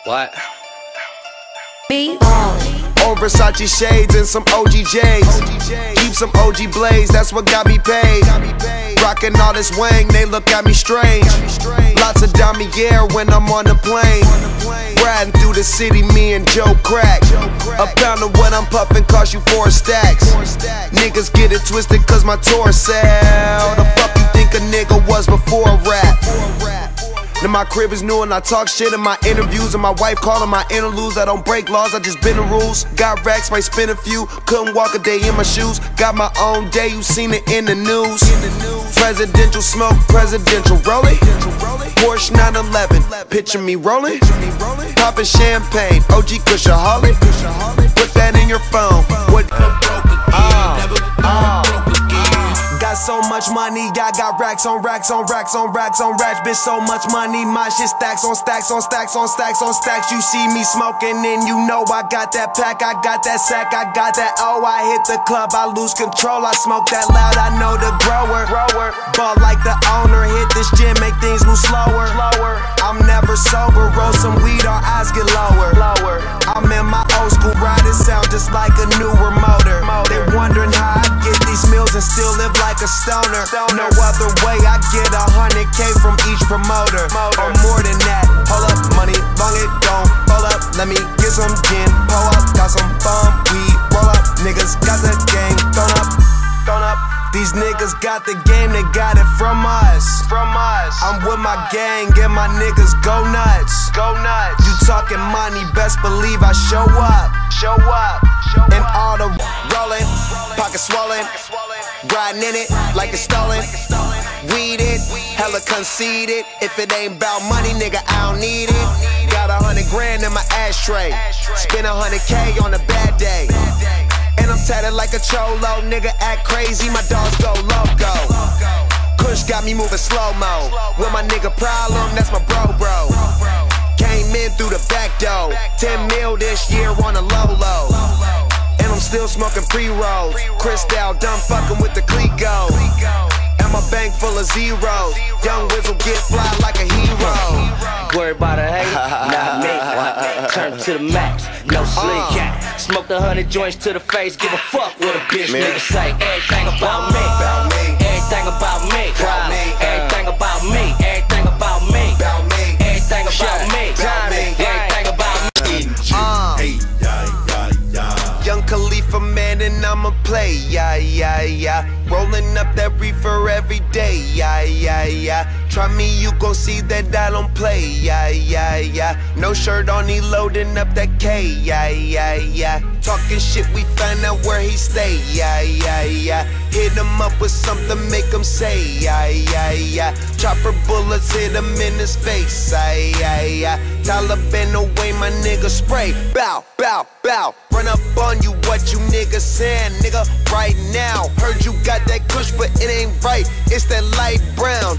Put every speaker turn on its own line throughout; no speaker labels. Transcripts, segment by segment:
What?
Be
On Versace shades and some OG J's. Keep some OG blaze, that's what got me paid. Rockin' all this wang, they look at me strange. Lots of damier when I'm on the plane. Riding through the city, me and Joe Crack. A pound of what I'm puffin' cost you 4 stacks. Niggas get it twisted cause my tour sell. The fuck you think a nigga was before rap? Now my crib is new and I talk shit in my interviews. And my wife calling my interludes. I don't break laws, I just bend the rules. Got racks, might spin a few. Couldn't walk a day in my shoes. Got my own day, you seen it in the news. Presidential smoke, presidential rolling. Porsche 911, picture me rolling. Popping champagne, OG Kushaholic. Put that in your phone. What? Got so much money, I got racks on racks on racks on racks on racks. Bitch, so much money, my shit stacks on stacks on stacks on stacks on stacks. You see me smoking and you know I got that pack, I got that sack, I got that. Oh, I hit the club, I lose control, I smoke that loud, I know the grower. Ball like the owner, hit this gym, make things move slower. I'm never sober, roll some weed, our eyes get lower. I'm in my old school ride, it sound just like a newer motor. They wondering how I get these meals and still live like a stoner. No other way, I get 100K from each promoter, or more than that. Hold up, money, long it don't. Hold up, let me get some gin. Pull up, got some bomb weed. Roll up, niggas got the game. Thrown up. These niggas got the game, they got it from us. I'm with my gang and my niggas go nuts. You talking money, best believe I show up. And all the rolling, pockets swollen, riding in it like it's stolen. Weed it, hella conceited. If it ain't about money, nigga, I don't need it. Got 100 grand in my ashtray. Spend 100K on a bad day. And I'm tatted like a cholo, nigga act crazy, my dogs go loco. Kush got me moving slow-mo. With my nigga problem, that's my bro. Came in through the back door. 10 mil this year on a low. And I'm still smoking pre-rolls. Cristal done fucking with the Clico. And my bank full of zeros. Young Wiz will get fly like a hero.
Worry about a hate, not me. Turn to the max, no sleep. Smoked 100 joints to the face, give a fuck what a bitch nigga say. Everything about me, everything about me, everything about me, everything about me, everything about me, everything about me. Young Khalifa, man, and I'ma play, yeah. Rolling up that reefer every day, yeah. Try me, you gon' see that I don't play, yeah. No shirt on, he loading up that K, yeah. Talking shit, we find out where he stay, yeah. Hit him up with something, make him say, yeah. Chopper bullets hit him in his face, yeah. Taliban away, my nigga spray, bow. Run up on you, what you niggas saying, nigga, right now. Heard you got that kush, but it ain't right, it's that light brown.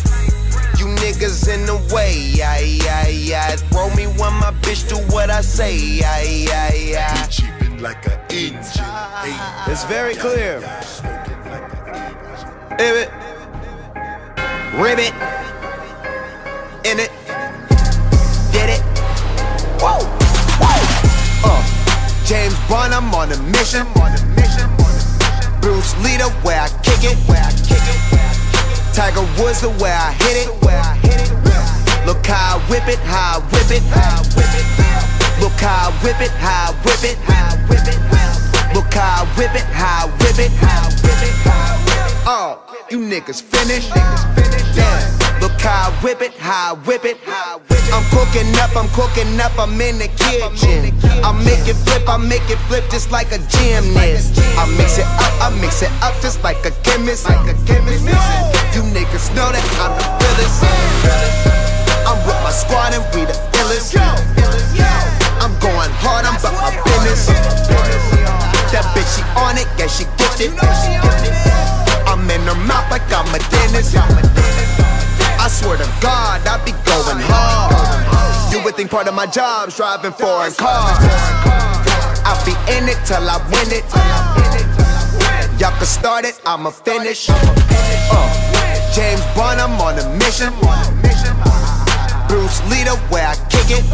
You niggas in the way, yeah. Roll me when my bitch do what I say, yeah.
Cheapin' like an engine.
It's very clear. Ribbit, in it, did it. Whoa. James Bond, I'm on a mission. Bruce Lee, the way I kick it. Tiger Woods, the way I hit it. Look how I whip it, how I whip it. Look how I whip it, how I whip it. Look how I whip it, how I whip it. Oh, you niggas finished? Damn. Look how I whip it, how I whip it. I'm cooking up, I'm in the kitchen. I make it flip just like a gymnast. I mix it up just like a chemist. You niggas know that I'm the realest. I'm with my squad and we the illest. I'm going hard, I'm about my business. That bitch, she on it, yeah, she gifted. I'm in her mouth like I'm a dentist. I swear to God, I be going hard. You would think part of my job's driving foreign cars. I'll be in it till I win it. Y'all can start it, I'ma finish. James Bond, I'm on a mission. Bruce Lee, the way I kick it.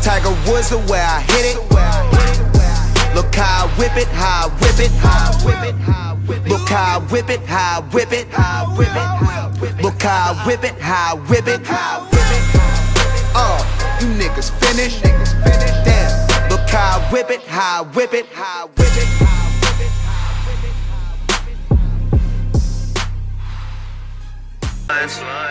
Tiger Woods the way I hit it. Look how I whip it, how I whip it, how I whip it. Look how I whip it, how I whip it, how I whip it. Look how I whip it, how I whip it, how I whip it. You niggas finished. Damn. Look how I whip it, how I whip it, how I whip it.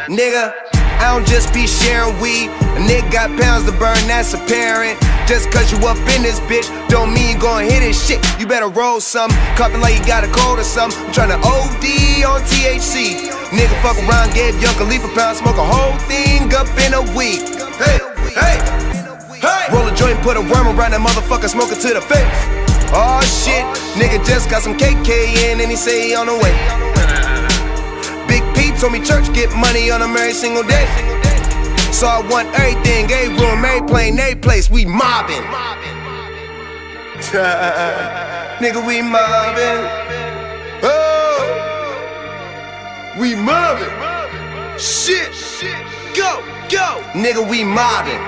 Nigga, I don't just be sharing weed. A nigga got pounds to burn, that's apparent. Just cause you up in this bitch, don't mean you gon' hit this shit. You better roll some, cuffin' like you got a cold or something. I'm tryna OD on THC. Nigga fuck around, gave young Khalifa pound, smoke a whole thing up in a week. Hey, hey, hey. Roll a joint, put a worm around that motherfucker, smoke it to the face. Oh shit, nigga just got some KK in and he say he on the way. Big Pete told me church get money on him every single day. So I want everything, every room, every plane, every place, we mobbing. Nigga, we mobbing. Oh, we mobbing. Shit, go, go. Nigga, we mobbing.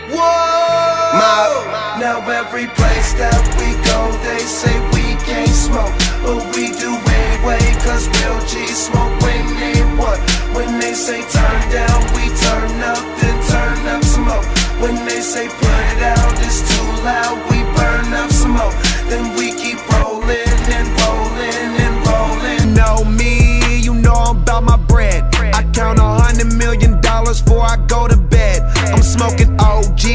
Whoa, mob.
Now every place that we go, they say we can't smoke, but we do anyway, cause real G's smoke when they what? When they say turn down, we turn up, then turn up some more. When they say put it out, it's too loud, we burn up some more. Then we keep rolling and rolling and rolling.
You know me, you know I'm about my bread. I count $100 million before I go to bed. I'm smoking OG,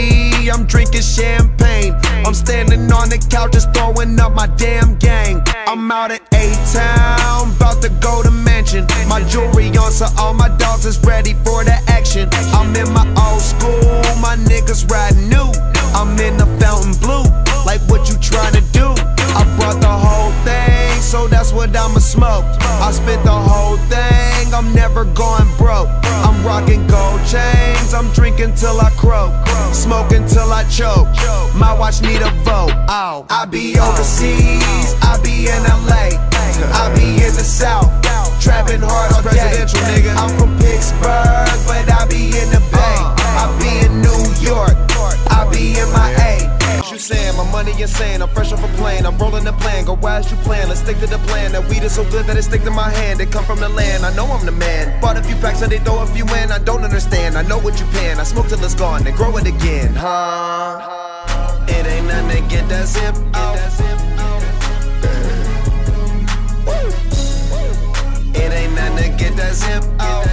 I'm drinking champagne. I'm standing on the couch just throwing up my damn gang. I'm out at A-Town, about to go to mansion. My jewelry on so all my dogs is ready for the action. I'm in my old school, my niggas ride new. I'm in the fountain blue, like what you trying to do. I brought the whole thing, so that's what I'ma smoke. I spent the whole thing, I'm never going broke. I'm rocking gold chains, I'm drinking till I croak, smoking till I choke. My watch need a vote. Oh, I be overseas, I be in LA, I be in the South, trapping hard all day. Nigga. I'm from Pittsburgh, but I be in the Bay. I be in New York, I be in my A. What you saying? My money insane. I'm fresh off a plane. I'm rolling the plan. Go why you plan? Let's stick to the plan. That weed is so good that it stick to my hand. It come from the land. I know I'm the man. Bought a few packs so they throw a few in. I don't understand. I know what you pan. I smoke till it's gone, then grow it again. Huh? It ain't nothing to get that zip out. It ain't nothing to get that zip out.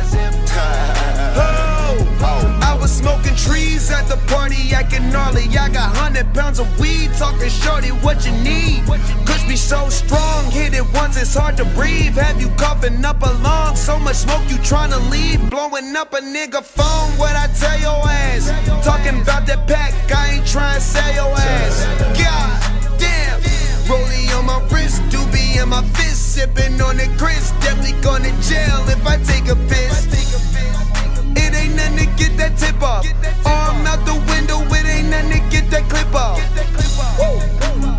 I was smoking trees at the party, acting gnarly. I got 100 pounds of weed, talking shorty, what you need? Kush be so strong, hit it once, it's hard to breathe. Have you coughing up a lung? So much smoke you tryna leave. Blowing up a nigga phone, what I tell your ass? Talking about that pack, I ain't trying to sell your ass. God damn, rollie on my wrist, doobie in my fist, sipping on the grits. Definitely going to jail if I take a piss. It ain't nothing to get that tip off. Arm out the window, it ain't nothing to get that clip off.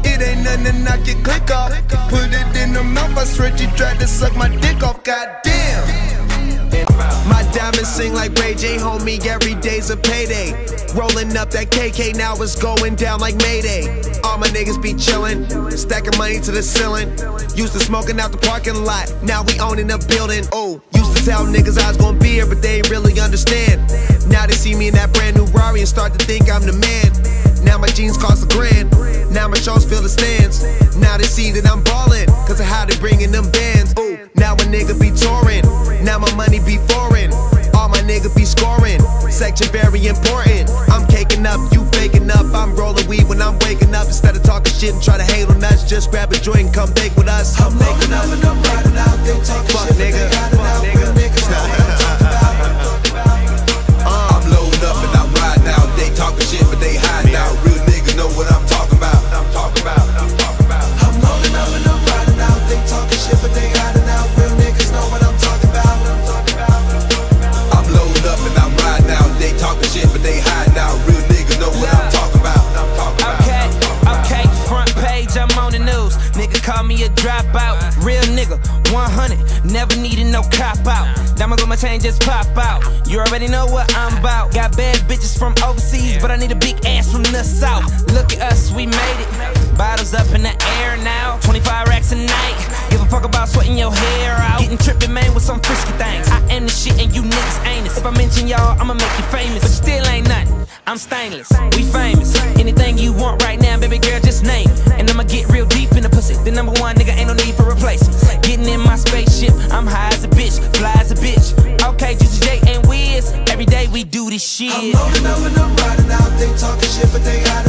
It ain't nothing to knock your click off. Put it in the mouth, I swear you tried to suck my dick off, goddamn. My diamonds sing like Ray J, homie, every day's a payday. Rolling up that KK, now it's going down like Mayday. All my niggas be chillin', stacking money to the ceiling. Used to smoking out the parking lot, now we owning a building. Oh, used to tell niggas I was gonna be here, but they ain't really understand. Now they see me in that brand new Rari and start to think I'm the man. Now my jeans cost $1,000, now my shows fill the stands. Now they see that I'm ballin', cause of how they bringin' them bands. Ooh, now a nigga be touring, now my money be foreign. All my niggas be scoring, section very important. I'm caking up, you baking up, I'm rolling weed when I'm waking up. Instead of talking shit and try to hate on us, just grab a joint and come bake with us.
I'm making up and I'm riding out, they talking
fuck
shit,
nigga,
but they got it out. Real niggas know what I'm talking about.
I'm loading up and I'm riding out. They talking shit, but they hiding out. Real niggas know what I'm talking about.
I'm loading up and I'm riding out, they talking shit, but they hiding out. Real niggas know what I'm talking about.
I'm loading up and I'm riding out. They talking shit, but they hiding out. Real niggas know what I'm talking about.
Okay, front page, I'm on the news. Nigga call me a dropout. Real nigga,
needing no cop out. Diamonds on my chain just pop out. You already know what I'm about. Got bad bitches from overseas, but I need a big ass from the south. Look at us, we made it. Bottles up in the air now. 25 racks a night. Give a fuck about sweating your hair out. Getting trippin', man, with some frisky things. I am the shit and you niggas ain't it. If I mention y'all, I'ma make you famous. But still ain't nothing. I'm stainless. We famous. Anything you want right now, baby girl, just name it. And I'ma get real deep in the pussy. The number one nigga, ain't no need for replacements. Getting in my spaceship, I'm high as a bitch, fly as a bitch. Okay, Juicy J and Wiz, every day we do this shit.
I'm loading up and I'm riding out. They talking shit, but they hide